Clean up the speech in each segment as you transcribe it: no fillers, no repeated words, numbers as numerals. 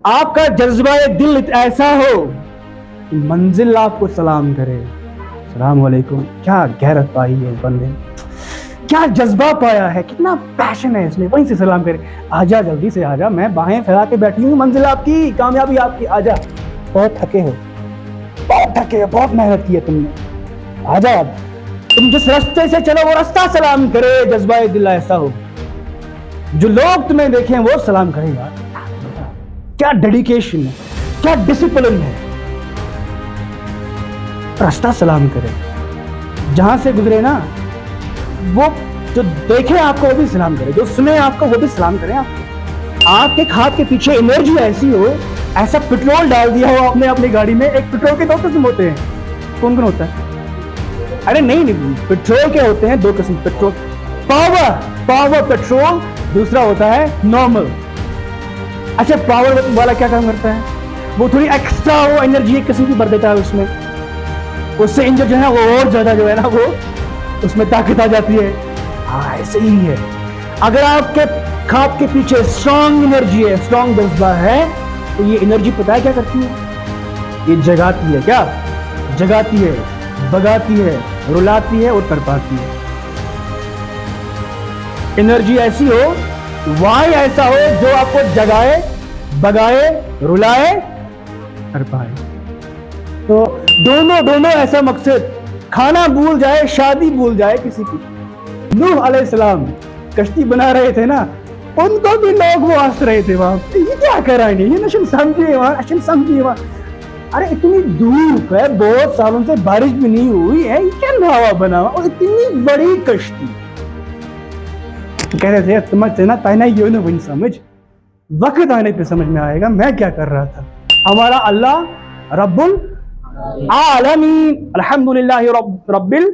आपका जज्बा दिल ऐसा हो कि मंजिल आपको सलाम करे, सलाम वालेकुम। क्या गैरत पाई है इस बंदे, क्या जज्बा पाया है, कितना पैशन है इसमें, वहीं से सलाम करे। आजा, जल्दी से आजा, मैं बाहें फैला के बैठी हूँ, मंजिल आपकी, कामयाबी आपकी, आजा। बहुत थके हो, बहुत थके हो, बहुत मेहनत की है तुमने, आजा। अब तुम जिस रास्ते से चलो वो रास्ता सलाम करे, जज्बा दिल ऐसा हो, जो लोग तुम्हें देखें वो सलाम करेगा। क्या डेडिकेशन है, क्या डिसिप्लिन है, रास्ता सलाम करे। जहां से गुजरे ना, वो जो देखे आपको वो भी सलाम करे, जो सुने आपको वो भी सलाम करे। आपके हाथ के पीछे एनर्जी ऐसी हो, ऐसा पेट्रोल डाल दिया हो आपने अपनी गाड़ी में। एक पेट्रोल के दो किस्म होते हैं, कौन कौन होता है? अरे नहीं, पेट्रोल के होते हैं दो किस्म, पेट्रोल पावर पेट्रोल, दूसरा होता है नॉर्मल। अच्छा, पावर वाला क्या काम करता है? वो थोड़ी एक्स्ट्रा वो एनर्जी एक किस्म की भर देता है उसमें, उससे इंजन जो है वो और ज्यादा जो है ना, वो उसमें ताकत आ जाती है। हाँ, ऐसे ही है। अगर आपके खाप के पीछे स्ट्रॉन्ग एनर्जी है, स्ट्रॉन्ग जज्बा है, तो ये एनर्जी पता है क्या करती है? ये जगाती है। क्या जगाती है? भगाती है, रुलाती है और तड़पाती है। एनर्जी ऐसी हो, वाई ऐसा हो जो आपको जगाए, भगाए, रुलाए, तड़पाए। तो दोनों ऐसा मकसद, खाना भूल जाए, शादी भूल जाए किसी की। नूह अलैहिस्सलाम कश्ती बना रहे थे ना, उनको भी लोग वो हंस रहे थे वहां, ये क्या कराएंगे, ये नशन समझिए वहां। अरे इतनी धूप है, बहुत सालों से बारिश भी नहीं हुई है, ये क्या नहावा बना हुआ, और इतनी बड़ी कश्ती। कह रहे थे तुम ना ताइना ये ना वही समझ, वक्त आने पे समझ में आएगा मैं क्या कर रहा था। हमारा अल्लाह रब्बुल आलमीन, अल्हम्दुलिल्लाह रब्बिल,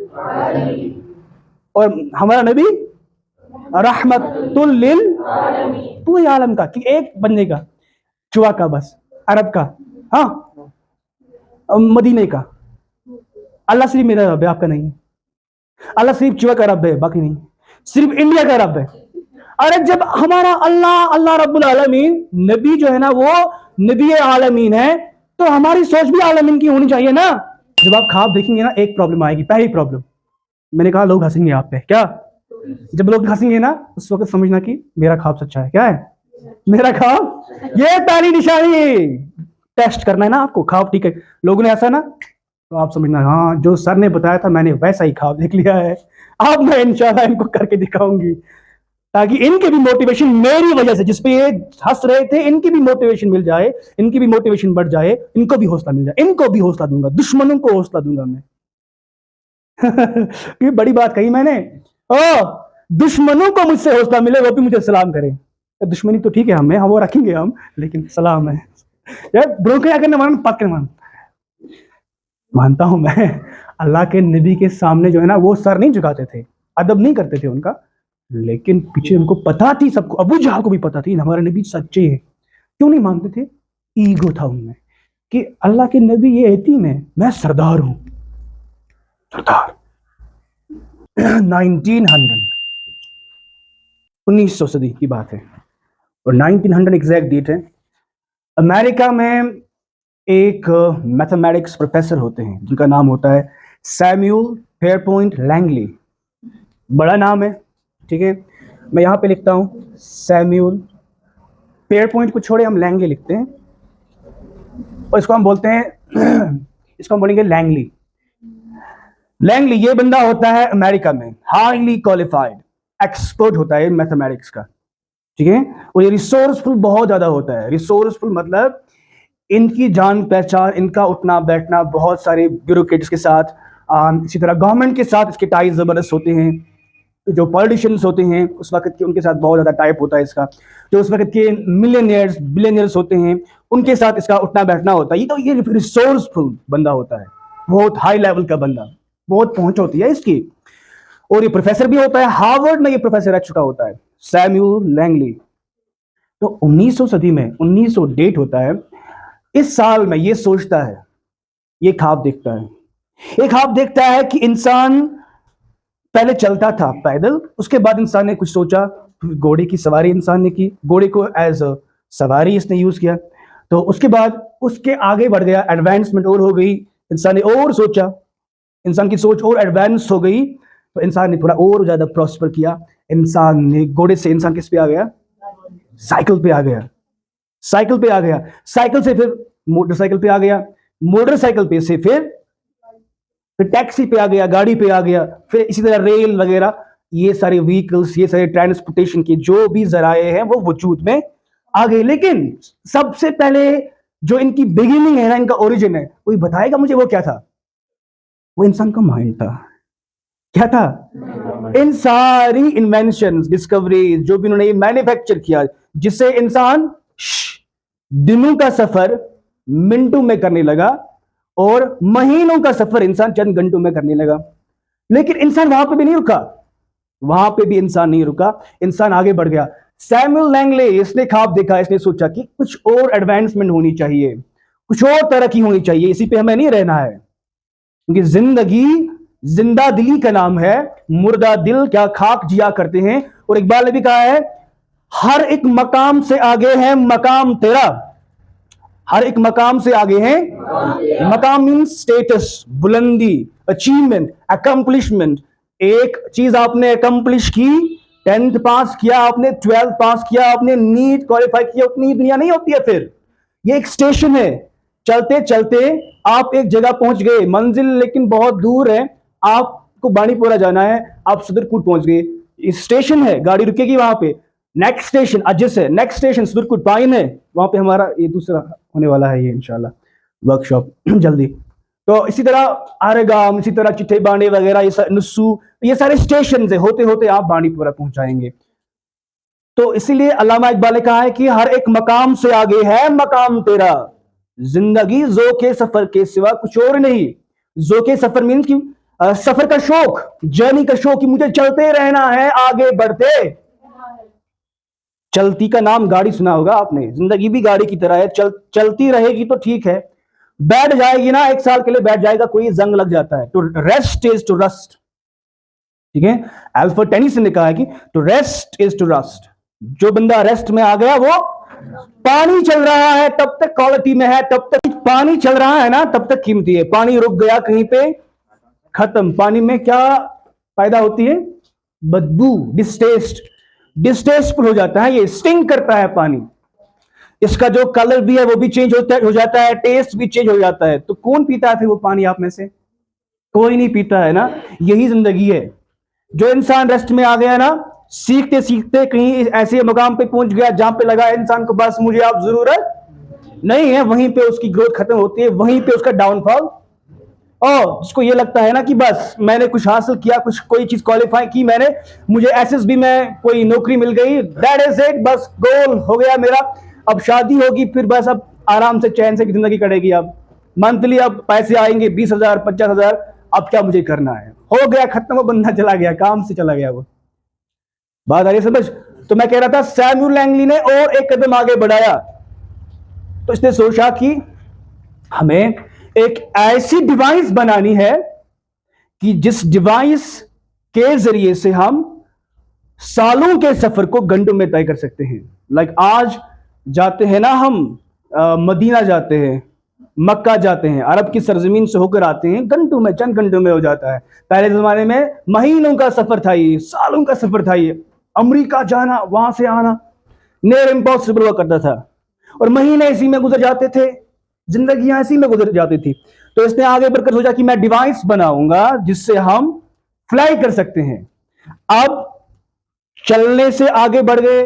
और हमारा नबी रहमतुल लिल पूरे आलम का, कि एक बंदे का, चुआ का, बस अरब का, हाँ, मदीने का। अल्लाह सिर्फ मेरा रब है, आपका नहीं है। अल्लाह सिर्फ चुआ का रब है, बाकी नहीं। सिर्फ इंडिया का रब है। अरे जब हमारा अल्लाह रब्बुल आलमीन, नबी जो है ना वो नबी आलमीन है, तो हमारी सोच भी आलमीन की होनी चाहिए ना। जब आप ख्वाब देखेंगे ना, एक प्रॉब्लम आएगी, पहली प्रॉब्लम, मैंने कहा लोग हंसेंगे आप पे। क्या? जब लोग हंसेंगे ना, उस वक्त समझना कि मेरा ख्वाब सच्चा है। क्या है मेरा ख्वाब? ये पहली निशानी। टेस्ट करना है ना आपको, ख्वाब ठीक है, लोगों ने ऐसा ना, तो आप समझना हाँ, जो सर ने बताया था मैंने वैसा ही ख्वाब देख लिया है। अब मैं इंशाल्लाह इनको करके दिखाऊंगी, ताकि इनके भी मोटिवेशन मेरी वजह से, जिसपे ये हंस रहे थे, इनकी भी मोटिवेशन मिल जाए, इनकी भी मोटिवेशन बढ़ जाए, इनको भी हौसला मिल जाए। इनको भी हौसला दूंगा, दुश्मनों को हौसला दूंगा मैं। ये बड़ी बात कही मैंने। ओ, दुश्मनों को मुझसे हौसला मिले, वो भी मुझे सलाम करें। दुश्मनी तो ठीक है हमें, वो रखेंगे हम, लेकिन सलाम है यार। ब्रोकन अगर न पक्के मानता हूं मैं, अल्लाह के नबी के सामने जो है ना, वो सर नहीं झुकाते थे, अदब नहीं करते थे उनका, लेकिन पीछे उनको पता थी, सबको, अबू जहल को भी पता थी हमारे नबी सच्चे हैं। क्यों नहीं मानते थे? ईगो था उनमें, कि अल्लाह के नबी ये यतीम है, मैं सरदार हूं, सरदार। 1900 सदी की बात है, और 1900 एग्जैक्ट डेट है। अमेरिका में एक मैथमेटिक्स प्रोफेसर होते हैं जिनका नाम होता है सैमुअल फेयरपॉइंट लैंगली। बड़ा नाम है, ठीक है, मैं यहाँ पे लिखता हूँ सैमुअल, फेयरपॉइंट को छोड़े हम लैंगली लिखते हैं, और इसको हम बोलते हैं इसको हम बोलेंगे लैंगली। लैंगली ये बंदा होता है अमेरिका में हाईली क्वालिफाइड एक्सपर्ट होता है मैथमेटिक्स का, ठीक है, और ये रिसोर्सफुल बहुत ज्यादा होता है। रिसोर्सफुल मतलब इनकी जान पहचान, इनका उठना बैठना बहुत सारे ब्यूरोक्रेट्स के साथ, इसी तरह गवर्नमेंट के साथ इसके टाइज जबरदस्त होते हैं। जो पॉलिटिशियंस होते हैं उस वक्त के, उनके साथ बहुत ज़्यादा टाइप होता है इसका। जो उस वक्त के मिलियनियर्स बिलियनियर्स होते हैं, उनके साथ इसका उठना बैठना होता है। ये रिसोर्सफुल बंदा होता है, बहुत हाई लेवल का बंदा, बहुत पहुंच होती है इसकी। और ये प्रोफेसर भी होता है, हार्वर्ड में ये प्रोफेसर रह चुका होता है, सैमुअल लैंगली। तो 1900 सदी में, 1900 डेट होता है, इस साल में ये सोचता है, ये ख्वाब देखता है, एक ख्वाब देखता है कि इंसान पहले चलता था पैदल, उसके बाद इंसान ने कुछ सोचा, घोड़े की सवारी इंसान ने की, घोड़े को एज अ सवारी इसने यूज किया। तो उसके बाद उसके आगे बढ़ गया, एडवांसमेंट और हो गई, इंसान ने और सोचा, इंसान की सोच और एडवांस हो गई, तो इंसान ने थोड़ा और ज्यादा प्रॉस्पर किया। इंसान ने घोड़े से इंसान किस पे आ गया? साइकिल पे आ गया, साइकिल पे आ गया, साइकिल से फिर मोटरसाइकिल पे आ गया, मोटरसाइकिल पे से फिर टैक्सी पे आ गया, गाड़ी पे आ गया, फिर इसी तरह रेल वगैरह, ये सारे व्हीकल्स, ये सारे ट्रांसपोर्टेशन के जो भी जराए हैं वो वजूद में आ गए। लेकिन सबसे पहले जो इनकी बिगिनिंग है ना, इनका ओरिजिन है, कोई बताएगा मुझे वो क्या था? वो इंसान का माइंड था। क्या था? इन सारी इन्वेंशन, डिस्कवरीज जो भी उन्होंने मैन्युफैक्चर किया, जिससे इंसान दिनों का सफर मिनटों में करने लगा और महीनों का सफर इंसान चंद घंटों में करने लगा। लेकिन इंसान वहां पे भी नहीं रुका, वहां पे भी इंसान नहीं रुका, इंसान आगे बढ़ गया। सैमुअल लैंगले, इसने ख्वाब देखा, इसने सोचा कि कुछ और एडवांसमेंट होनी चाहिए, कुछ और तरक्की होनी चाहिए, इसी पे हमें नहीं रहना है, क्योंकि जिंदगी जिंदा दिली का नाम है, मुर्दा दिल क्या खाक जिया करते हैं। और इकबाल ने भी कहा है, हर एक मकाम से आगे है मकाम तेरा, हर एक मकाम से आगे है मकाम मीन्स स्टेटस, बुलंदी, अचीवमेंट, अकम्पलिशमेंट। एक चीज आपने अकम्पलिश की, 10th पास किया आपने, 12th पास किया आपने, नीट क्वालिफाई किया, उतनी दुनिया नहीं होती है। फिर ये एक स्टेशन है, चलते चलते आप एक जगह पहुंच गए, मंजिल लेकिन बहुत दूर है, आपको बानीपुरा जाना है, आप सुदरकुट पहुंच गए, स्टेशन है, गाड़ी रुकेगी वहां पे, नेक्स्ट स्टेशन अजिस है, नेक्स्ट स्टेशन सुदरकुट पाइन है, वहां पे हमारा ये दूसरा होने वाला है, ये इंशाल्लाह वर्कशॉप जल्दी। तो इसी तरह आरेगाम, इसी तरह चिट्ठे बांडे वगैरह, ये नुस्सू, ये सारे स्टेशन है, होते होते आप बानीपुरा पहुंच जाएंगे। तो इसीलिए अल्लामा इकबाल ने कहा है कि हर एक मकाम से आगे है मकाम तेरा, जिंदगी जो के सफर के सिवा कुछ और नहीं। जो के सफर मीन्स कि सफर का शौक, जर्नी का शौक, कि मुझे चलते रहना है आगे बढ़ते। चलती का नाम गाड़ी सुना होगा आपने, जिंदगी भी गाड़ी की तरह है, चलती रहेगी तो ठीक है, बैठ जाएगी ना, एक साल के लिए बैठ जाएगा, कोई जंग लग जाता है। To rest is to rust, ठीक है, अल्फ्रेड टेनिसन ने कहा है कि to rest is to rust. जो बंदा रेस्ट में आ गया वो, पानी चल रहा है तब तक क्वालिटी में है, तब तक पानी चल रहा है ना तब तक कीमती है, पानी रुक गया कहीं पे खत्म। पानी में क्या पैदा होती है? बदबू, डिस्टेस्ट, डिस्टेस्टफुल हो जाता है, ये स्टिंग करता है पानी, इसका जो कलर भी है वो भी चेंज हो जाता है, टेस्ट भी चेंज हो जाता है। तो कौन पीता है फिर वो पानी आप में से? कोई नहीं पीता है ना। यही जिंदगी है। जो इंसान रेस्ट में आ गया ना, सीखते सीखते कहीं ऐसे मकाम पे पहुंच गया जहां पे लगा इंसान को बस मुझे आप जरूरत नहीं है, वहीं पे उसकी ग्रोथ खत्म होती है, वहीं पे उसका डाउनफॉल। और जिसको ये लगता है ना कि बस मैंने कुछ हासिल किया, कुछ कोई चीज क्वालिफाई की मैंने, मुझे एसएसबी में कोई नौकरी मिल गई, दैट इज इट, बस गोल हो गया मेरा, अब शादी होगी, फिर बस अब आराम से चैन से जिंदगी कटेगी, अब मंथली अब पैसे आएंगे 20,000 50,000, अब क्या मुझे करना है, हो गया खत्म, वो बंदा चला गया, काम से चला गया वो। बात आ रही समझ? तो मैं कह रहा था सैमुअल लैंगली ने और एक कदम आगे बढ़ाया, तो इसने सोचा कि हमें एक ऐसी डिवाइस बनानी है कि जिस डिवाइस के जरिए से हम सालों के सफर को घंटों में तय कर सकते हैं। लाइक आज जाते हैं ना हम, मदीना जाते हैं, मक्का जाते हैं, अरब की सरजमीन से होकर आते हैं, घंटों में, चंद घंटों में हो जाता है। पहले जमाने में महीनों का सफर था, ये सालों का सफर था, ये अमेरिका जाना, वहां से आना नियर इम्पॉसिबल हुआ करता था, और महीने इसी में गुजर जाते थे, जिंदगी इसी में गुजर जाती थी। तो इसने आगे बढ़कर सोचा कि मैं डिवाइस बनाऊंगा जिससे हम फ्लाई कर सकते हैं। अब चलने से आगे बढ़ गए,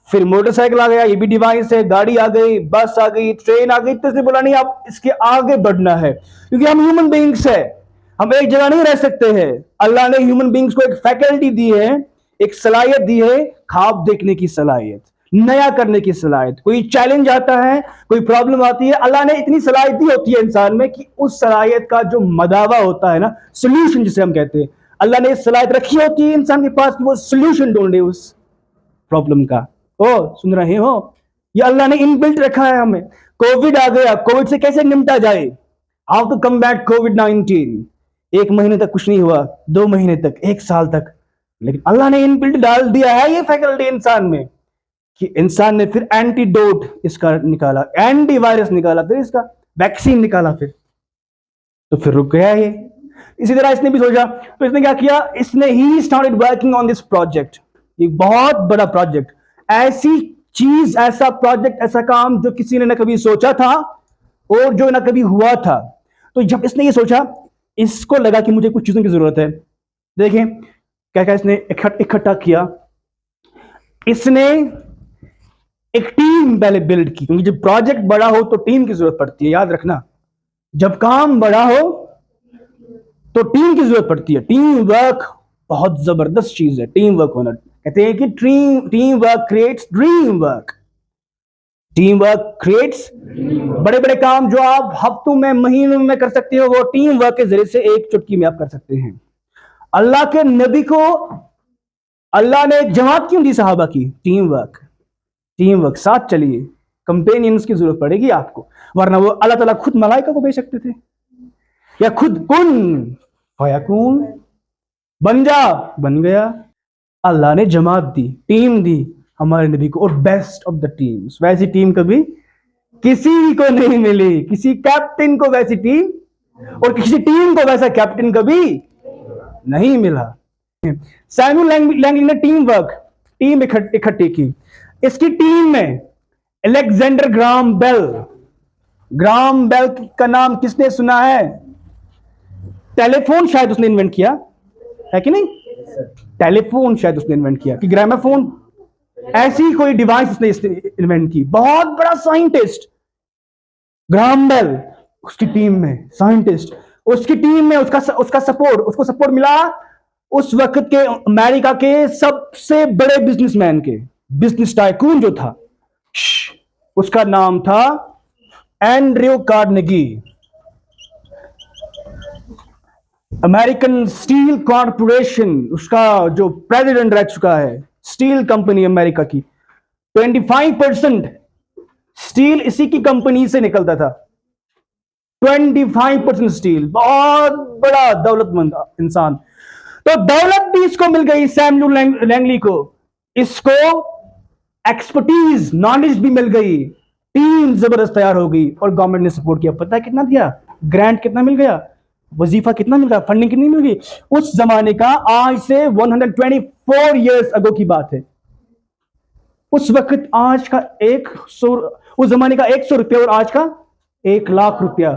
फिर मोटरसाइकिल आ गया, ये भी डिवाइस है, गाड़ी आ गई, बस आ गई, ट्रेन आ गई, तो इसने बोला नहीं आप इसके आगे बढ़ना है, क्योंकि हम ह्यूमन बीइंग्स है, हम एक जगह नहीं रह सकते हैं। अल्लाह ने ह्यूमन बीइंग्स को एक फैकल्टी दी है, एक सलाहियत दी है, ख्वाब देखने की सलाहियत, नया करने की सलाहियत। कोई चैलेंज आता है, कोई प्रॉब्लम आती है, अल्लाह ने इतनी सलाहियत दी होती है इंसान में कि उस सलाहियत का जो मदावा होता है ना, सोल्यूशन जिसे हम कहते हैं, अल्लाह ने सलाहियत रखी होती है इंसान के पास कि वो सोल्यूशन ढूंढे उस प्रॉब्लम का। ओ सुन रहे हो? ये अल्लाह ने इनबिल्ट रखा है हमें। कोविड आ गया, कोविड से कैसे निपटा जाए, हाउ टू कम बैक कोविड-19। 1 महीने तक कुछ नहीं हुआ, 2 महीने तक, 1 साल तक, लेकिन अल्लाह ने इनबिल्ट डाल दिया है ये फैकल्टी इंसान में कि इंसान ने फिर एंटीडोट इसका निकाला, एंटीवायरस निकाला, फिर इसका वैक्सीन निकाला, फिर रुक गया ये। इसी तरह इसने भी सोचा, तो इसने क्या किया, इसने he started working on this project. एक बहुत बड़ा प्रोजेक्ट, ऐसी चीज, ऐसा प्रोजेक्ट, ऐसा काम जो किसी ने ना कभी सोचा था और जो ना कभी हुआ था। तो जब इसने ये सोचा, इसको लगा कि मुझे कुछ चीजों की जरूरत है। देखें क्या क्या इसने इकट्ठा किया। इसने एक टीम पहले बिल्ड की, क्योंकि जब प्रोजेक्ट बड़ा हो तो टीम की जरूरत पड़ती है। याद रखना, जब काम बड़ा हो तो टीम की जरूरत पड़ती है। टीम वर्क बहुत जबरदस्त चीज है, टीम वर्क होना। कहते हैं कि team work creates dream work. Team work creates, बड़े बड़े काम जो आप हफ्तों में, महीनों में कर सकते हो, वो टीम वर्क के जरिए से एक चुटकी में आप कर सकते हैं। अल्लाह के नबी को अल्लाह ने एक जमात क्यों दी सहाबा की? Team work. टीम वर्क, साथ चलिए, कंपेनियंस की जरूरत पड़ेगी आपको, वरना वो अल्लाह ताला खुद मलाइका को भेज सकते थे, या खुद कुन फयकून, बन जा, बन गया। अल्लाह ने जमात दी, टीम दी हमारे नबी को, और बेस्ट ऑफ द टीम्स। वैसी टीम कभी किसी को नहीं मिली, किसी कैप्टन को वैसी टीम, और किसी टीम को वैसा कैप्टन कभी नहीं मिला। सैमुअल लैंगली ने टीम इकट्ठी की। इसकी टीम में अलेक्जेंडर ग्राहम बेल का नाम किसने सुना है? टेलीफोन शायद उसने इन्वेंट किया है कि नहीं? टेलीफोन शायद उसने इन्वेंट किया, कि ग्रामोफोन, ऐसी कोई डिवाइस उसने इन्वेंट की। बहुत बड़ा साइंटिस्ट ग्राहम बेल, उसकी टीम में साइंटिस्ट, उसकी टीम में उसको सपोर्ट मिला उस वक्त के अमेरिका के सबसे बड़े बिजनेसमैन के, बिजनेस टाइकून जो था, उसका नाम था Andrew Carnegie. American steel corporation, उसका जो प्रेसिडेंट रह चुका है, स्टील कंपनी अमेरिका की, 25% स्टील इसी की कंपनी से निकलता था। 25% स्टील, बहुत बड़ा दौलतमंद इंसान। तो दौलत भी इसको मिल गई, सैमुअल लैंगली को, इसको एक्सपर्टीज, नॉलेज भी मिल गई, टीम जबरदस्त तैयार हो गई, और गवर्नमेंट ने सपोर्ट किया। पता है कितना दिया? ग्रांट कितना मिल गया? वजीफा कितना मिल गया? फंडिंग कितनी मिल गई? उस जमाने का, आज से 124 इयर्स अगो की बात है। उस वक्त आज का 100, उस जमाने का 100 रुपया और आज का 1 लाख रुपया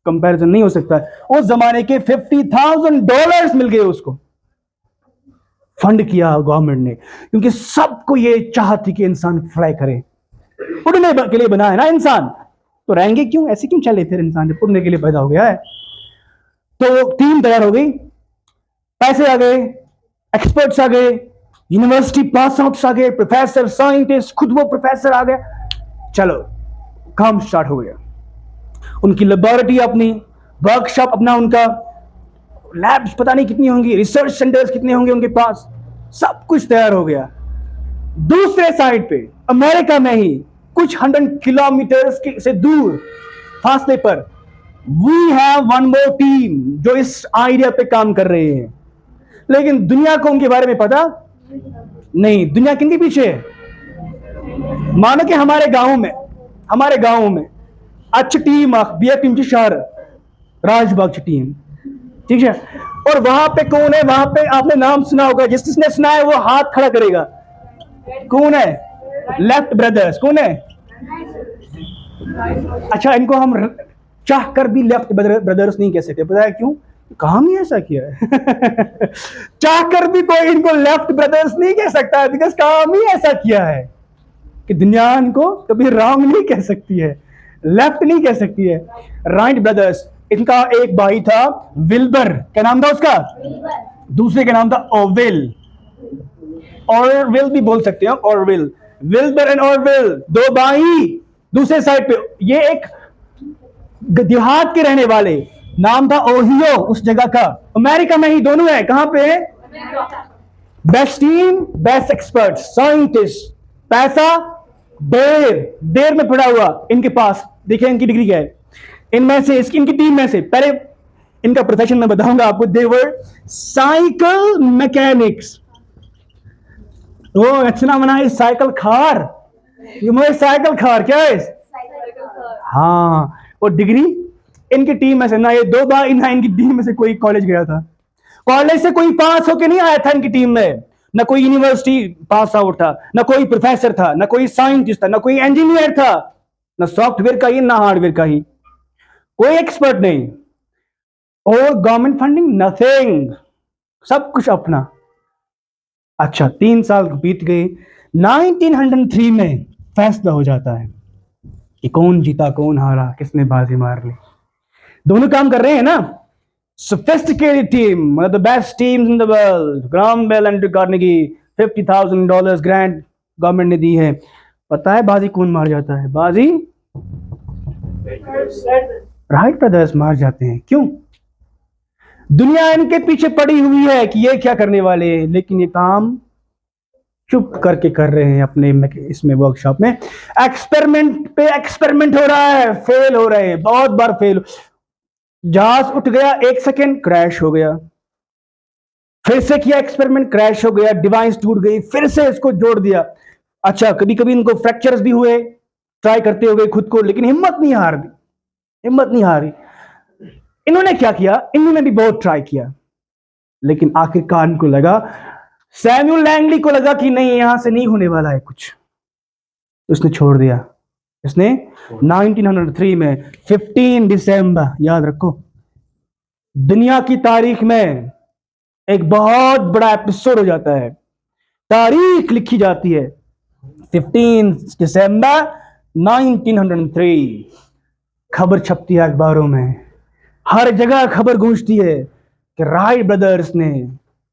कंपैरिजन नहीं हो सकता। उस जमाने के $50,000 मिल गए उसको, फंड किया गवर्नमेंट ने, क्योंकि सबको ये चाह थी कि इंसान फ्लाई करे। उड़ने के लिए बना है ना इंसान, तो रहेंगे क्यों, ऐसे क्यों चले फिर इंसान, जब उड़ने के लिए पैदा हो गया है। तो टीम तैयार हो गई, पैसे आ गए, एक्सपर्ट्स आ गए, यूनिवर्सिटी पास आउट्स आ गए, प्रोफेसर, साइंटिस्ट, खुद वो प्रोफेसर आ गया। चलो काम स्टार्ट हो गया। उनकी लेबोरेटरी अपनी, वर्कशॉप अपना, उनका लैब्स पता नहीं कितनी होंगी, रिसर्च सेंटर्स कितने होंगे उनके पास, सब कुछ तैयार हो गया। दूसरे साइड पे अमेरिका में ही कुछ 100 किलोमीटर से दूर फासले पर, we have one more team जो इस आइडिया पे काम कर रहे हैं, लेकिन दुनिया को उनके बारे में पता नहीं। दुनिया किनके पीछे है? मानो कि हमारे गांव में अच्छी टीम BFMG शहर राजबाग की टीम, ठीक है, और वहां पे कौन है? वहां पे आपने नाम सुना होगा, जिसने सुना है वो हाथ खड़ा करेगा। कौन है? Left brothers. कौन है? अच्छा, इनको हम चाह कर भी लेफ्ट ब्रदर्स नहीं कह सकते, पता है क्यों? काम ही ऐसा किया है। चाह कर भी कोई इनको लेफ्ट ब्रदर्स नहीं कह सकता है, बिकॉज काम ही ऐसा किया है कि दुनिया इनको कभी रॉन्ग नहीं कह सकती है, लेफ्ट नहीं कह सकती है। राइट ब्रदर्स, इनका एक भाई था विल्बर, क्या नाम था उसका? दूसरे का नाम था ऑरवेल, ऑरवेल भी बोल सकते हैं, ऑरवेल, विल्बर एंड ऑरवेल, दो भाई। दूसरे साइड पे ये एक देहात के रहने वाले, नाम था ओहियो उस जगह का, अमेरिका में ही दोनों है। कहां पे? Best team, best expert, scientist, पैसा देर में पड़ा हुआ इनके पास। देखिए इनकी डिग्री क्या है। इनमें से इनकी टीम में से, पहले इनका प्रोफेशन मैं बताऊंगा आपको, दे वर साइकिल मैकेनिक्स। ओ रचना बनाई साइकिल खार, ये मेरे साइकिल खार क्या है? हाँ। और डिग्री इनकी टीम में से ना ये 2 बार ना इनकी टीम में से कोई कॉलेज गया था, कॉलेज से कोई पास होके नहीं आया था इनकी टीम में, ना कोई यूनिवर्सिटी पास आउट था, ना कोई प्रोफेसर था, ना कोई साइंटिस्ट था, ना कोई इंजीनियर था, ना सॉफ्टवेयर का ही ना हार्डवेयर का ही, कोई एक्सपर्ट नहीं, और गवर्नमेंट फंडिंग नथिंग, सब कुछ अपना। अच्छा 3 साल बीत गए, 1903 में फैसला हो जाता है कि कौन जीता कौन हारा, किसने बाजी मार ली। दोनों काम कर रहे हैं ना, sophisticated team, one of the best teams in the world, Graham Bell and Carnegie, $50,000 grant government ने दी है। पता है बाजी कौन मार जाता है? बाजी राइट ब्रदर्स मार जाते हैं। क्यों? दुनिया इनके पीछे पड़ी हुई है कि ये क्या करने वाले हैं, लेकिन ये काम चुप करके कर रहे हैं अपने इसमें वर्कशॉप में। एक्सपेरिमेंट पे एक्सपेरिमेंट हो रहा है, फेल हो रहे हैं, बहुत बार फेल। जहाज उठ गया, 1 सेकेंड क्रैश हो गया, फिर से किया एक्सपेरिमेंट, क्रैश हो गया, डिवाइस टूट गई, फिर से इसको जोड़ दिया। अच्छा कभी कभी इनको फ्रैक्चर्स भी हुए, ट्राई करते हुए खुद को, लेकिन हिम्मत नहीं हार दी, हिम्मत नहीं हारी। इन्होंने क्या किया, इन्होंने भी बहुत ट्राई किया, लेकिन आखिरकार इनको लगा, सैम्यूल लैंगली को लगा कि नहीं यहां से नहीं होने वाला है कुछ, उसने छोड़ दिया। इसने 1903 में 15 दिसंबर, याद रखो, दुनिया की तारीख में एक बहुत बड़ा एपिसोड हो जाता है, तारीख लिखी जाती है। 15 दिसंबर 1903 खबर छपती है अखबारों में, हर जगह खबर गूंजती है कि राइट ब्रदर्स ने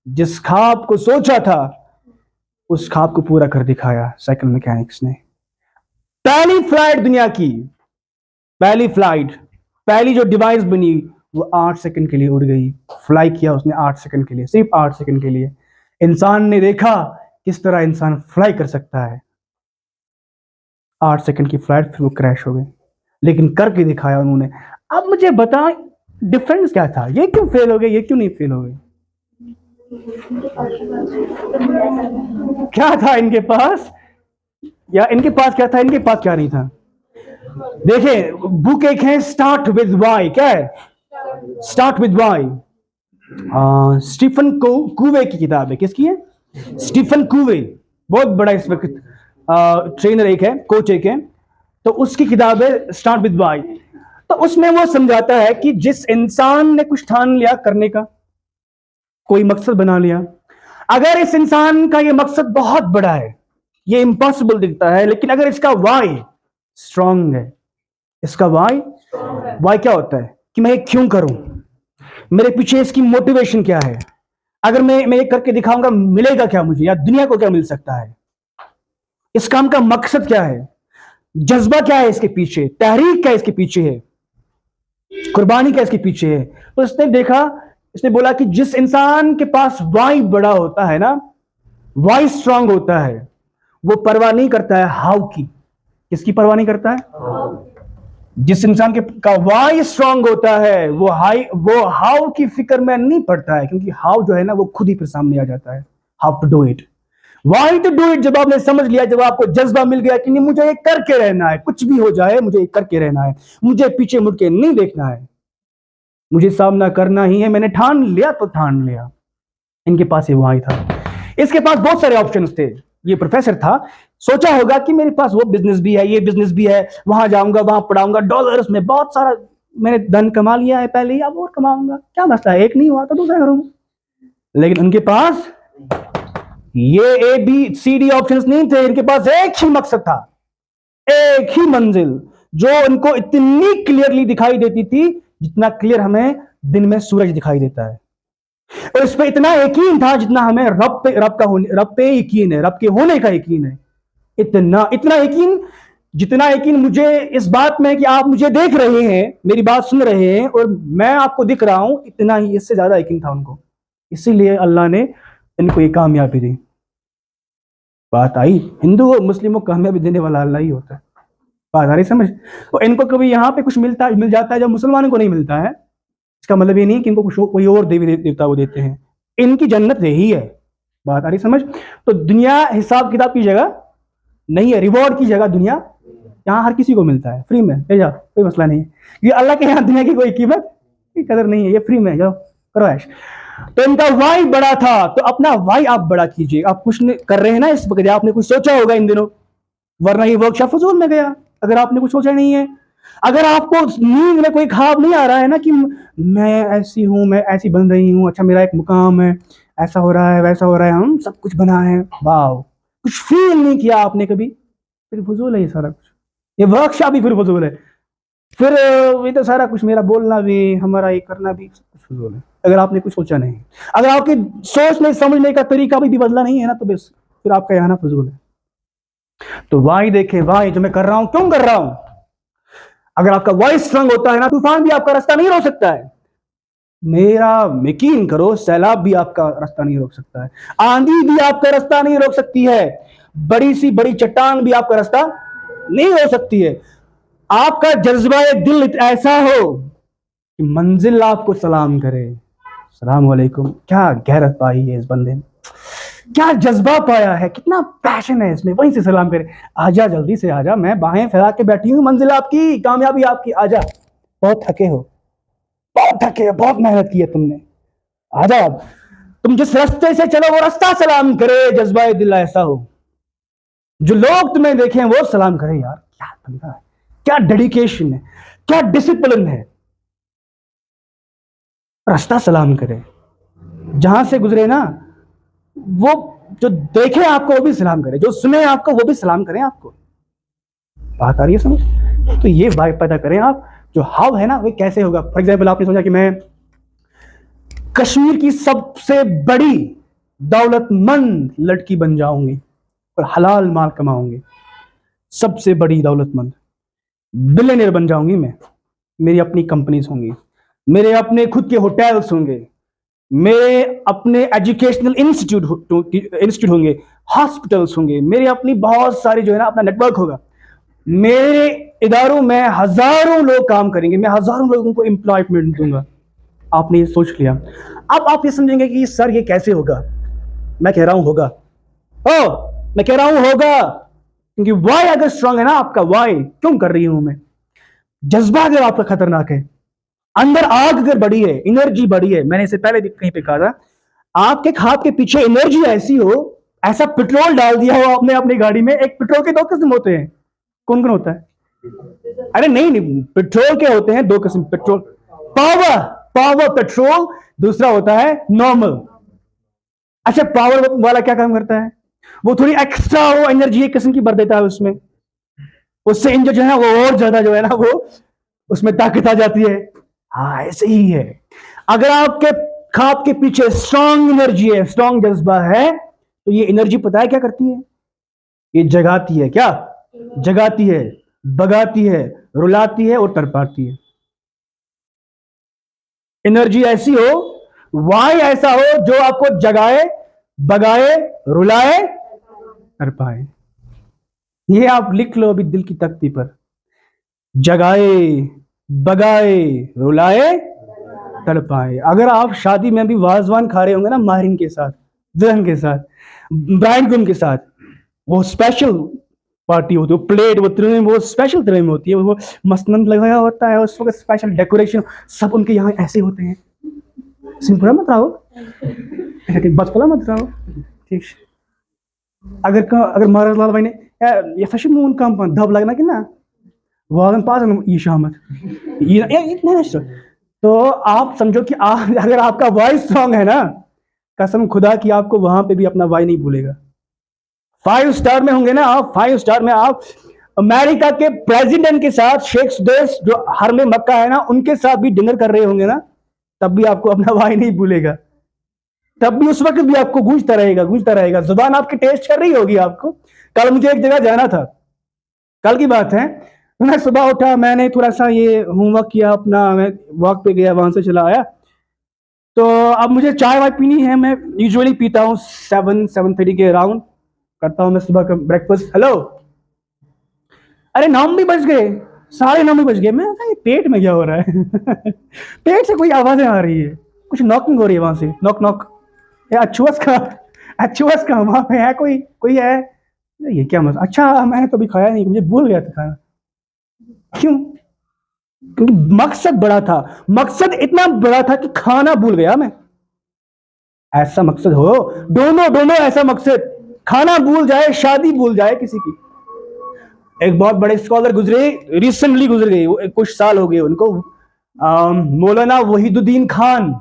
जिस ख्वाब को सोचा था उस ख्वाब को पूरा कर दिखाया। साइकिल मैकेनिक्स ने पहली फ्लाइट दुनिया की, पहली फ्लाइट, पहली जो डिवाइस बनी वो 8 सेकंड के लिए उड़ गई। फ्लाई किया उसने 8 सेकंड के लिए, सिर्फ 8 सेकंड के लिए। इंसान ने देखा किस तरह इंसान फ्लाई कर सकता है। 8 सेकंड की फ्लाइट, फिर वो क्रैश हो गई, लेकिन करके दिखाया उन्होंने। अब मुझे बता डिफरेंस क्या था, ये क्यों फेल हो गए, ये क्यों नहीं फेल हो गए? क्या था इनके पास, या इनके पास क्या था, इनके पास क्या नहीं था? देखिए बुक एक है स्टार्ट विद वाई, क्या है? स्टार्ट विद वाई, स्टीफन कूवे की किताब है। किसकी है? स्टीफन कूवे, बहुत बड़ा इस वक्त ट्रेनर एक है, कोच एक है, तो उसकी किताब है स्टार्ट विद वाई। तो उसमें वो समझाता है कि जिस इंसान ने कुछ ठान लिया करने का, कोई मकसद बना लिया, अगर इस इंसान का ये मकसद बहुत बड़ा है, ये इम्पॉसिबल दिखता है, लेकिन अगर इसका वाई स्ट्रांग है, इसका वाई क्या होता है कि मैं ये क्यों करूं, मेरे पीछे इसकी मोटिवेशन क्या है, अगर मैं ये करके दिखाऊंगा मिलेगा क्या मुझे, या दुनिया को क्या मिल सकता है, इस काम का मकसद क्या है, जज्बा क्या है इसके पीछे, तहरीक क्या इसके पीछे है, कुर्बानी क्या इसके पीछे है। तो इसने देखा, इसने बोला कि जिस इंसान के पास वाई बड़ा होता है ना, वाई स्ट्रांग होता है, वो परवाह नहीं करता है हाउ की। किसकी परवाह नहीं करता है? जिस इंसान का वाई स्ट्रांग होता है वो हाउ की फिक्र में नहीं पड़ता है, क्योंकि हाउ जो है ना वो खुद ही फिर सामने आ जाता है। How to do it, why to do it, जब आपने समझ लिया, जब आपको जज्बा मिल गया कि नहीं मुझे ये करके रहना है, कुछ भी हो जाए मुझे ये करके रहना है, मुझे पीछे मुड़ के नहीं देखना है, मुझे सामना करना ही है, मैंने ठान लिया तो ठान लिया। इनके पास ये वाई था। इसके पास बहुत सारे ऑप्शंस थे, ये प्रोफेसर था, सोचा होगा कि मेरे पास वो बिजनेस भी है, ये बिजनेस भी है, वहां जाऊंगा, वहां पढ़ाऊंगा, डॉलर्स में बहुत सारा मैंने धन कमा लिया है पहले ही, अब और कमाऊंगा, क्या मसला है, एक नहीं हुआ तो दूसरा करूंगा। लेकिन उनके पास ये ABCD ऑप्शंस नहीं थे, इनके पास एक ही मकसद था, एक ही मंजिल, जो उनको इतनी क्लियरली दिखाई देती थी जितना क्लियर हमें दिन में सूरज दिखाई देता है, और इस पे इतना यकीन था जितना हमें रब पे यकीन है, रब के होने का यकीन है। इतना यकीन, जितना यकीन मुझे इस बात में कि आप मुझे देख रहे हैं, मेरी बात सुन रहे हैं और मैं आपको दिख रहा हूं, इतना ही, इससे ज्यादा यकीन था उनको। इसीलिए अल्लाह ने इनको ये कामयाबी दी। बात आई, हिंदू और मुस्लिमों को कामयाबी देने वाला अल्लाह ही होता है। बात आ रही समझ? तो इनको कभी यहां पे कुछ मिल जाता है जो मुसलमानों को नहीं मिलता है, इसका मतलब ये नहीं कि इनको कोई और देवी देवता वो देते हैं, इनकी जन्नत यही है, बात आ रही समझ? तो दुनिया हिसाब किताब की जगह नहीं है, रिवॉर्ड की जगह दुनिया। यहाँ हर किसी को मिलता है फ्री में, ले जाओ, कोई मसला नहीं है। ये अल्लाह के यहाँ दुनिया की कोई कीमत की कदर नहीं है, ये फ्री में, जाओ करो ऐश। तो इनका वाई बड़ा था, तो अपना वाई आप बड़ा कीजिए। आप कुछ कर रहे हैं ना इस वक्त, आपने कुछ सोचा होगा इन दिनों, वरना ये वर्कशॉप फजूल में गया अगर आपने कुछ सोचा नहीं है। अगर आपको नींद में कोई ख्वाब नहीं आ रहा है ना कि मैं ऐसी हूं, मैं ऐसी बन रही हूं, अच्छा मेरा एक मुकाम है, ऐसा हो रहा है, वैसा हो रहा है, हम सब कुछ बना है, वाह, कुछ फील नहीं किया आपने कभी, फिर फजूल है ये सारा कुछ, ये वर्कशॉप भी फिर फजूल है। फिर ये तो सारा कुछ, मेरा बोलना भी, हमारा ये करना भी, सब कुछ फजूल है अगर आपने कुछ सोचा नहीं। अगर आपकी सोचने समझने का तरीका भी बदला नहीं है ना, तो बस फिर आपका यहाँ फजूल है। तो वाई देखें, वाई जो मैं कर रहा हूं क्यों कर रहा हूं। अगर आपका वाई स्ट्रांग होता है ना, तूफान भी आपका रास्ता नहीं रोक सकता है। मेरा यकीन करो, सैलाब भी आपका रास्ता नहीं रोक सकता है, आंधी भी आपका रास्ता नहीं रोक सकती है, बड़ी सी बड़ी चट्टान भी आपका रास्ता नहीं रोक सकती है। आपका जज्बा दिल ऐसा हो कि मंजिल आपको सलाम करे, सलाम वालेकुम। क्या गैरत पाई है इस बंदे ने, क्या जज्बा पाया है, कितना पैशन है इसमें, वहीं से सलाम करे, आजा जल्दी से आजा, मैं बाहें फैला के बैठी हूँ, मंजिल आपकी, कामयाबी आपकी, आजा, बहुत थके हो, बहुत थके हो, बहुत मेहनत की है तुमने, आजा अब, तुम जिस रास्ते से चलो वो रास्ता सलाम करे। जज्बा दिल ऐसा हो, जो लोग तुम्हें देखें वो सलाम करे, यार क्या बंदा है, क्या डेडिकेशन है, क्या डिसिप्लिन है, रास्ता सलाम करे। जहां से गुजरे ना, वो जो देखे आपको वो भी सलाम करे, जो सुने आपको वो भी सलाम करें आपको। बात आ रही है समझ? तो ये वाइब पैदा करें आप, जो हाव है ना वो कैसे होगा। फॉर एग्जाम्पल आपने सोचा कि मैं कश्मीर की सबसे बड़ी दौलतमंद लड़की बन जाऊंगी और हलाल माल कमाऊंगी, सबसे बड़ी दौलतमंद बिलियनियर बन जाऊंगी मैं, मेरी अपनी कंपनीज होंगी, मेरे अपने खुद के होटल्स होंगे, मेरे अपने एजुकेशनल इंस्टीट्यूट होंगे, हॉस्पिटल्स होंगे, मेरे अपनी बहुत सारी जो है ना अपना नेटवर्क होगा, मेरे इदारों में हजारों लोग काम करेंगे, मैं हजारों लोगों को एम्प्लॉयमेंट दूंगा। आपने ये सोच लिया, अब आप ये समझेंगे कि सर ये कैसे होगा। मैं कह रहा हूं होगा, मैं कह रहा हूं होगा, क्योंकि वाई अगर स्ट्रांग है ना आपका, वाई क्यों कर रही हूं मैं, जज्बा अगर आपका खतरनाक है, अंदर आग अगर बड़ी है, एनर्जी बड़ी है, मैंने इसे पहले भी कहीं पे कहा था, आपके हाथ के पीछे एनर्जी ऐसी हो, ऐसा पेट्रोल डाल दिया हो आपने अपनी गाड़ी में। एक पेट्रोल के दो किस्म होते हैं, कौन कौन होता है? अरे नहीं, पेट्रोल के होते हैं दो किस्म, पेट्रोल पावर, पावर पेट्रोल, दूसरा होता है नॉर्मल। अच्छा, पावर वाला क्या काम करता है, वो थोड़ी एक्स्ट्रा वो एनर्जी एक किस्म की भर देता है उसमें, उससे इंजन जो है वो और ज्यादा जो है ना वो उसमें ताकत आ जाती है। हाँ ऐसे ही है, अगर आपके खाप के पीछे स्ट्रांग एनर्जी है, स्ट्रांग जज्बा है, तो ये एनर्जी पता है क्या करती है, ये जगाती है, क्या जगाती है, भगाती है, रुलाती है और तड़पाती है। एनर्जी ऐसी हो, वाई ऐसा हो जो आपको जगाए, भगाए, रुलाए, तड़पाए। ये आप लिख लो अभी दिल की तख्ती पर, जगाए, भगाए, रुलाए, तड़पाए। अगर आप शादी में भी वाजवान खा रहे होंगे ना, माहिरिन के साथ, दुल्हन के साथ, ब्राइडग्रूम के साथ, वो स्पेशल पार्टी होती है, वो प्लेट, वो ट्रे, वो स्पेशल ट्रे में होती है, वो मसनद लगाया होता है, उस वक्त स्पेशल डेकोरेशन, सब उनके यहाँ ऐसे होते हैं। सिंपल मत रहो, बचपला मत रहो, ठीक। अगर महाराज लाल भाई ने ये फैशन मून काम धब लगना कि ना वालन पास ये शामत इतना, तो आप समझो कि अगर आपका वाई स्ट्रांग है ना, कसम खुदा की आपको वहां पे भी अपना वाई नहीं भूलेगा। 5 स्टार में होंगे ना आप, 5 स्टार में आप अमेरिका के प्रेसिडेंट के साथ, शेख सुदेश जो हर में मक्का है ना, उनके साथ भी डिनर कर रहे होंगे ना, तब भी आपको अपना वाई नहीं भूलेगा, तब भी उस वक्त भी आपको गूंजता रहेगा, गूंजता रहेगा, जुबान आपकी टेस्ट कर रही होगी आपको। कल मुझे एक जगह जाना था, कल की बात है, तो मैं सुबह उठा, मैंने थोड़ा सा ये होमवर्क किया अपना, मैं वॉक पे गया, वहां से चला आया, तो अब मुझे चाय वाय पीनी है। मैं यूजुअली पीता हूँ 7-7:30 के अराउंड, करता हूँ मैं सुबह का ब्रेकफास्ट। हेलो, अरे 9 भी बज गए, 9:30 भी बज गए, मैं ये पेट में क्या हो रहा है पेट से कोई आवाजें आ रही है, कुछ नॉकिंग हो रही है वहां से, नॉक नॉक, या अछुअस का चूस का वहां पे है, कोई कोई है? ये क्या मजा, अच्छा मैंने तो अभी खाया नहीं, मुझे भूल गया था खाना। क्यों? क्योंकि मकसद बड़ा था, मकसद इतना बड़ा था कि खाना भूल गया मैं। ऐसा मकसद हो, दोनों दोनों ऐसा मकसद, खाना भूल जाए, शादी भूल जाए किसी की। एक बहुत बड़े स्कॉलर गुजरे, रिसेंटली गुजर गए, कुछ साल हो गए उनको, मौलाना वहीदुद्दीन खान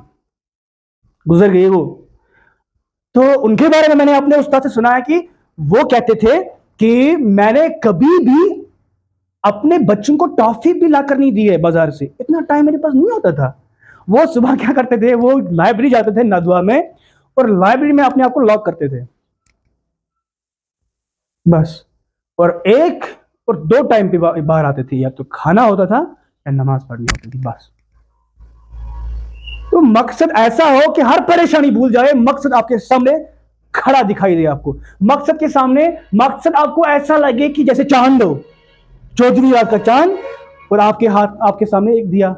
गुजर गए वो। तो उनके बारे में मैंने अपने उस्ताद से सुना है कि वो कहते थे कि मैंने कभी भी अपने बच्चों को टॉफी भी लाकर नहीं दी है बाजार से, इतना टाइम मेरे पास नहीं होता था। वो सुबह क्या करते थे, वो लाइब्रेरी जाते थे नदवा में, और लाइब्रेरी में अपने आप को लॉक करते थे बस। और एक और दो टाइम पे बाहर आते थे, या तो खाना होता था या नमाज पढ़नी होती थी बस। तो मकसद ऐसा हो कि हर परेशानी भूल जाए, मकसद आपके सामने खड़ा दिखाई दे आपको, मकसद के सामने, मकसद आपको ऐसा लगे कि जैसे चांद हो, 14वीं रात का चांद, और आपके हाथ, आपके सामने एक दिया,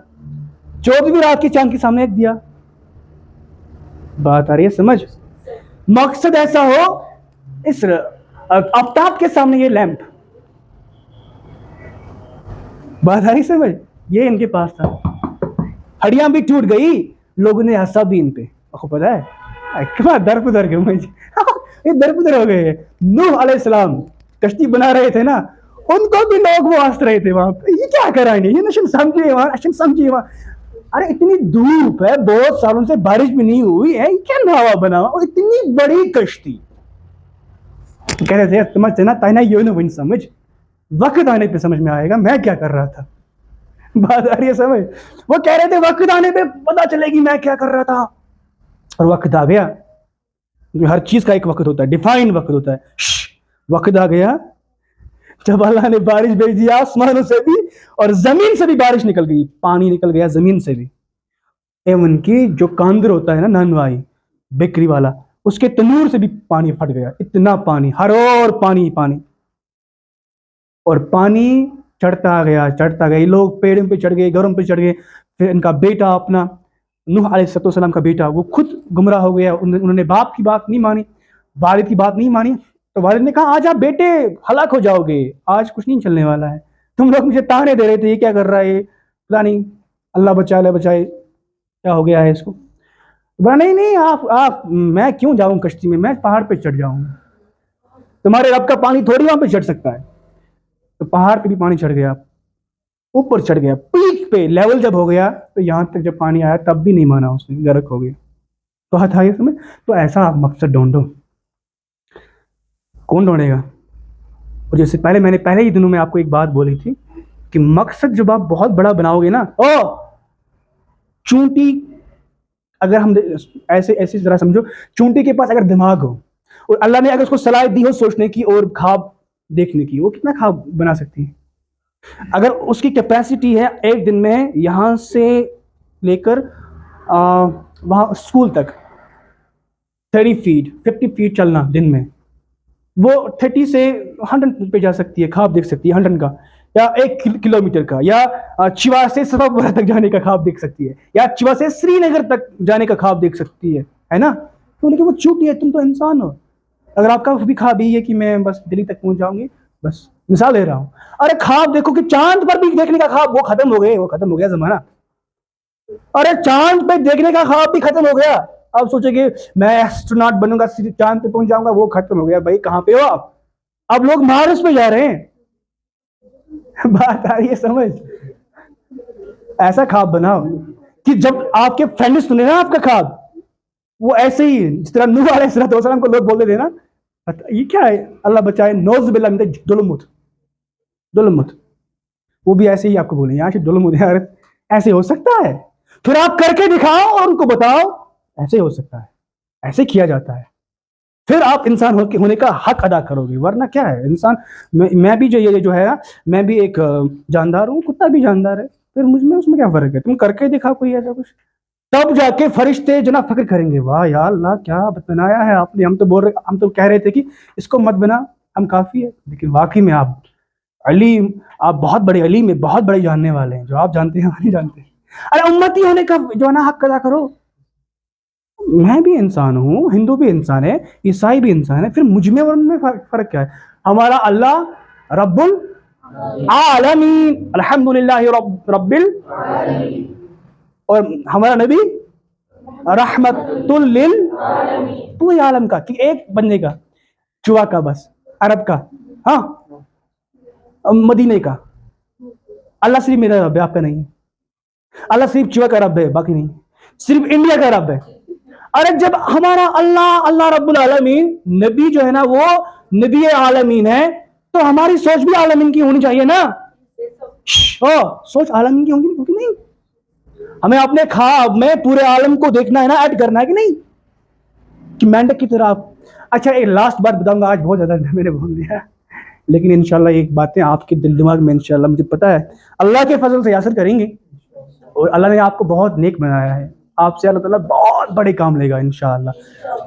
14वीं रात के चांद के सामने एक दिया। बात आ रही है समझ? मकसद ऐसा हो, इस आफ्ताब के सामने ये लैंप। बात आ रही समझ? ये इनके पास था, हड्डियां भी टूट गई, लोगों ने हंसा भी इन पे। आपको पता है क्या दरपुदर के मुझे ये दरपुदर हो गए। नूह अलैहिस्सलाम कश्ती बना रहे थे ना, उनको भी लोग वो हंस रहे थे वहां पे, ये क्या कराएंगे, ये नशन समझिए वहां, नशन समझिए वहां। अरे इतनी धूप है, बहुत सालों से बारिश भी नहीं हुई है, क्या नावा बना, और इतनी बड़ी कश्ती। कह रहे थे समझते ना ताइना, ये ना वही समझ, वक्त आने पे समझ में आएगा मैं क्या कर रहा था। बात आ रही है समझ? वो कह रहे थे वक्त आने पे पता चलेगी मैं क्या कर रहा था, और वक्त आ गया। हर चीज का एक वक्त होता है, डिफाइंड वक्त होता है। वक्त आ गया जब अल्लाह ने बारिश भेज दिया, आसमानों से भी और जमीन से भी बारिश निकल गई, पानी निकल गया जमीन से भी। एवं की जो कांदर होता है ना, ननवाई बेकरी वाला, उसके तनूर से भी पानी फट गया, इतना पानी, हर और पानी पानी, और पानी चढ़ता गया चढ़ता गया। लोग पेड़ों पे चढ़ गए, घरों पे चढ़ गए। फिर इनका बेटा, अपना नूह अलैहिस्सलाम का बेटा, वो खुद गुमराह हो गया, उन्होंने बाप की बात नहीं मानी, वालिद की बात नहीं मानी। तो वालिद ने कहा आज आप बेटे हलाक हो जाओगे, आज कुछ नहीं चलने वाला है, तुम लोग मुझे ताने दे रहे थे, ये क्या कर रहा है, पता नहीं, अल्लाह बचाए क्या हो गया है इसको। बोला नहीं नहीं, आप मैं क्यों जाऊं कश्ती में, मैं पहाड़ पे चढ़ जाऊंगा, तुम्हारे रब का पानी थोड़ी वहां पे चढ़ सकता है। तो पहाड़ पे भी पानी चढ़ गया, ऊपर चढ़ गया, पीक पे लेवल जब हो गया, तो यहां तक जब पानी आया तब भी नहीं माना उसने, गर्क हो गया। तो था ये समझ? तो ऐसा आप मकसद ढूंढो। कौन ढूंढेगा? और जैसे पहले ही दिनों में आपको एक बात बोली थी कि मकसद जब आप बहुत बड़ा बनाओगे ना, ओ चूंटी, अगर हम ऐसे ऐसे जरा समझो, चूंटी के पास अगर दिमाग हो और अल्लाह ने अगर उसको सलाह दी हो सोचने की और ख्वाब देखने की, वो कितना ख्वाब बना सकती है। अगर उसकी कैपेसिटी है एक दिन में यहां से लेकर वहां स्कूल तक 30 फीट 50 फीट चलना दिन में, वो 30 से 100 पे जा सकती है, ख्वाब देख सकती है 100 का, या 1 किलोमीटर का, या चिवा से सफापुरा तक जाने का ख्वाब देख सकती है, या चिवा से श्रीनगर तक जाने का ख्वाब देख सकती है ना? तो उनकी वो चूटी है, तुम तो इंसान हो। अगर आपका भी ख्वाब यही है कि मैं बस दिल्ली तक पहुंच जाऊंगी, बस मिसाल दे रहा हूं, अरे ख्वाब देखो कि चांद पर भी देखने का ख्वाब, वो खत्म हो गए, वो खत्म हो गया जमाना। अरे चांद पे देखने का ख्वाब भी खत्म हो गया। अब सोचेंगे मैं एस्ट्रोनॉट बनूंगा, चांद पे पहुंच जाऊंगा, वो खत्म हो गया भाई, कहां पे हो आप? अब लोग मार्स पे जा रहे हैं। बात आ रही है समझ? ऐसा ख्वाब बनाओ कि जब आपके फ्रेंड सुने ना आपका ख्वाब, वो ऐसे ही जिस तरह नूह अलैहिस्सलाम को लोग बोलते थे ना, ये क्या है, अल्लाह बचाए, नौज बिल्लाह मिन दुलमुत, दुलमुत, वो भी ऐसे ही आपको बोले, यहाँ से दुलमुत यार, ऐसे हो सकता है? फिर आप करके दिखाओ और उनको बताओ ऐसे हो सकता है, ऐसे किया जाता है, फिर आप इंसान होने का हक अदा करोगे। वरना क्या है इंसान, मैं भी ये जो है, मैं भी एक जानदार हूँ, कुत्ता भी जानदार है, फिर मुझ में उसमें क्या फर्क है? तुम करके दिखाओ कोई ऐसा कुछ, तब जाके फरिश्ते जना फक्र करेंगे, वाह यार अल्लाह क्या बनाया है आपने। हम तो कह रहे थे कि इसको मत बना, हम काफी है, लेकिन वाकई में आप अलीम, आप बहुत बड़े अलीम में बहुत बड़े जानने वाले हैं, जो आप जानते हैं हम नहीं जानते। अरे उम्मती होने का जो है ना हक अदा करो। मैं भी इंसान हूँ, हिंदू भी इंसान है, ईसाई भी इंसान है, फिर मुझ में और उनमें फर्क क्या है? हमारा अल्लाह रब्बुल आलमीन, अल्हम्दुलिल्लाह रब्बिल, और हमारा नबी रहमतुल लिल पूरे आलम का, कि एक बंदे का, चुआ का, बस अरब का, हाँ, मदीने का। अल्लाह सिर्फ मेरा रब है, आपका नहीं है। अल्लाह सिर्फ चुआ का रब है, बाकी नहीं। सिर्फ इंडिया का रब है। अरे जब हमारा अल्लाह अल्लाह रब्बुल आलमीन, नबी जो है ना वो नबी आलमीन है, तो हमारी सोच भी आलमीन की होनी चाहिए ना। ओ, सोच आलमीन की होगी क्योंकि नहीं, हमें अपने ख्वाब में पूरे आलम को देखना है ना, ऐड करना है कि नहीं, कि मेंढक की तरह आप। अच्छा, एक लास्ट बात बताऊंगा, आज बहुत ज्यादा मैंने बोल दिया, लेकिन इंशाल्लाह एक बातें आपके दिल दिमाग में इंशाल्लाह मुझे पता है अल्लाह के फजल से यासर करेंगे, और अल्लाह ने आपको बहुत नेक बनाया है। आपसे अल्लाह ताला बहुत बड़े काम लेगा इंशाअल्लाह,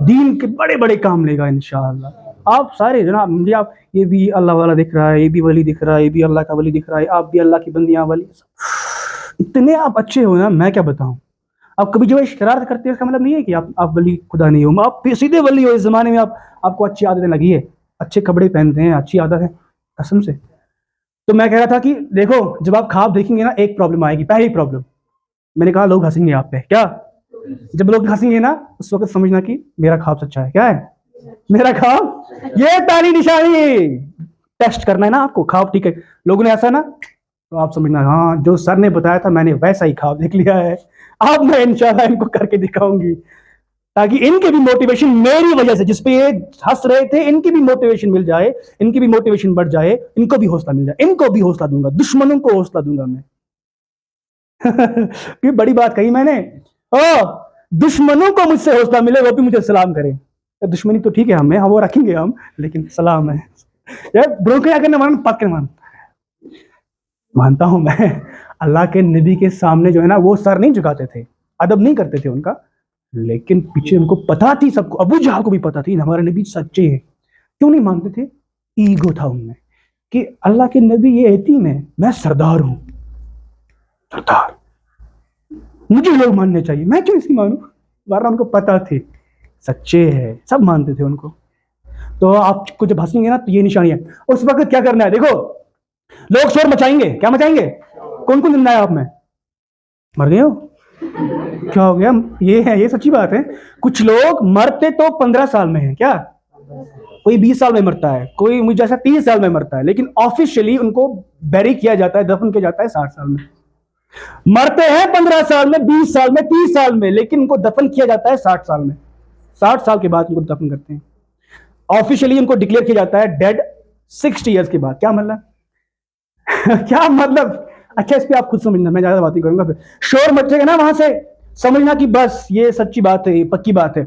दीन के बड़े बड़े काम लेगा इंशाअल्लाह। आप सारे जनाब, मुझे आप, ये भी अल्लाह वाला दिख रहा है, ये भी वली दिख रहा है, ये भी अल्लाह का वली दिख रहा है, आप भी अल्लाह की बंदियां वली, इतने आप अच्छे हो ना, मैं क्या बताऊं। आप कभी जो शरारत करते हैं इसका मतलब नहीं है कि आप वली खुदा नहीं हो, आप सीधे वली हो। इस जमाने में आपको अच्छी आदतें लगी है, अच्छे कपड़े पहनते हैं, अच्छी आदत है, कसम से। तो मैं कह रहा था कि देखो, जब आप ख्वाब देखेंगे ना, एक प्रॉब्लम आएगी, पहली प्रॉब्लम, मैंने कहा लोग हंसेंगे आप पे, क्या? जब लोग हंसेंगे ना, उस वक्त समझना कि मेरा ख्वाब सच्चा है। क्या है मेरा ख्वाब? ये पहली निशानी। टेस्ट करना है ना आपको, ख्वाब ठीक है, लोगों ने ऐसा ना, तो आप समझना हाँ, जो सर ने बताया था मैंने वैसा ही ख्वाब देख लिया है। अब मैं इंशाल्लाह इनको करके दिखाऊंगी, ताकि इनके भी मोटिवेशन मेरी वजह से, जिसपे ये हंस रहे थे, इनकी भी मोटिवेशन मिल जाए, इनकी भी मोटिवेशन बढ़ जाए, इनको भी हौसला मिल जाए। इनको भी हौसला दूंगा, दुश्मनों को हौसला दूंगा मैं। ये बड़ी बात कही मैंने। ओ, दुश्मनों को मुझसे हौसला मिले, वो भी मुझे सलाम करें। दुश्मनी तो ठीक है हमें, हम वो रखेंगे हम, लेकिन सलाम है यार। ब्रो क्या करना, मान पक्के मानता हूं मैं। अल्लाह के नबी के सामने जो है ना, वो सर नहीं झुकाते थे, अदब नहीं करते थे उनका, लेकिन पीछे उनको पता थी, सबको, अबू जहल को भी पता थी हमारे नबी सच्चे हैं। क्यों नहीं मानते थे? ईगो था उनमें, कि अल्लाह के नबी ये यतीम है, मैं सरदार हूं, सरदार, मुझे लोग मानने चाहिए, मैं क्यों इसी मानूं? वरना उनको पता थी सच्चे है, सब मानते थे उनको। तो आपको जब हंसेंगे ना, तो ये निशानी है। उस वक्त क्या करना है, देखो, लोग शोर मचाएंगे, क्या मचाएंगे? कौन कौन जिंदा है आप में? मर गए हो? क्या हो गया? ये है, ये सच्ची बात है। कुछ लोग मरते तो 15 साल में है, क्या? कोई 20 साल में मरता है, कोई मुझे जैसा 30 साल में मरता है, लेकिन ऑफिशियली उनको बैरी किया जाता है, दफन किया जाता है 60 साल में। मरते हैं 15 साल में, 20 साल में, 30 साल में, लेकिन उनको दफन किया जाता है 60 साल में। 60 साल के बाद उनको दफन करते हैं। ऑफिशियली उनको डिक्लेयर किया जाता है डेड 60 ईयर्स के बाद। क्या मतलब? क्या मतलब? अच्छा, इस पे आप खुद समझना, मैं ज्यादा बात नहीं करूंगा। फिर शोर मचेगा ना वहां से, समझना कि बस ये सच्ची बात है, ये पक्की बात है।